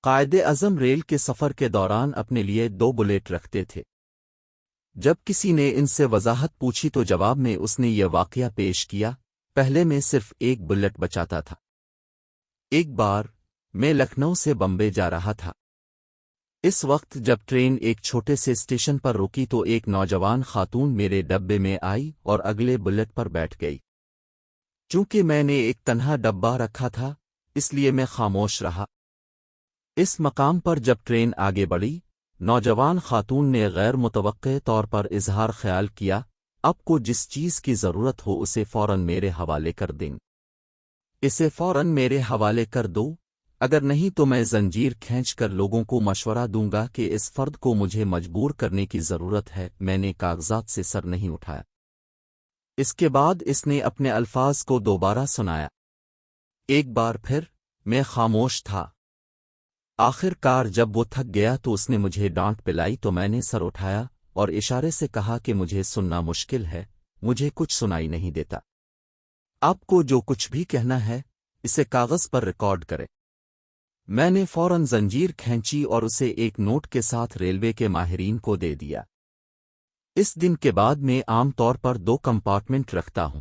Quaid Azam rail کے سفر کے دوران اپنے لیے 2 بلیٹ رکھتے تھے۔ جب کسی نے ان سے وضاحت پوچھی تو جواب میں اس نے یہ واقعہ پیش کیا، پہلے میں صرف 1 بلیٹ بچاتا تھا۔ ایک بار میں لکھنؤ سے بمبے جا رہا تھا۔ اس وقت جب ٹرین ایک چھوٹے سے اسٹیشن پر رکی تو ایک نوجوان خاتون میرے ڈبے میں آئی اور اگلے بلیٹ پر بیٹھ گئی۔ چونکہ میں نے ایک تنہا ڈبہ رکھا تھا اس لیے میں خاموش رہا۔ اس مقام پر جب ٹرین آگے بڑھی، نوجوان خاتون نے غیر متوقع طور پر اظہار خیال کیا، آپ کو جس چیز کی ضرورت ہو اسے فوراً میرے حوالے کر دیں۔ اسے فوراً میرے حوالے کر دو، اگر نہیں تو میں زنجیر کھینچ کر لوگوں کو مشورہ دوں گا کہ اس فرد کو مجھے مجبور کرنے کی ضرورت ہے۔ میں نے کاغذات سے سر نہیں اٹھایا۔ اس کے بعد اس نے اپنے الفاظ کو دوبارہ سنایا۔ ایک بار پھر میں خاموش تھا۔ آخر کار جب وہ تھک گیا تو اس نے مجھے ڈانٹ پلائی تو میں نے سر اٹھایا اور اشارے سے کہا کہ مجھے سننا مشکل ہے، مجھے کچھ سنائی نہیں دیتا۔ آپ کو جو کچھ بھی کہنا ہے اسے کاغذ پر ریکارڈ کرے۔ میں نے فوراً زنجیر کھینچی اور اسے ایک نوٹ کے ساتھ ریلوے کے ماہرین کو دے دیا۔ اس دن کے بعد میں عام طور پر 2 کمپارٹمنٹ رکھتا ہوں۔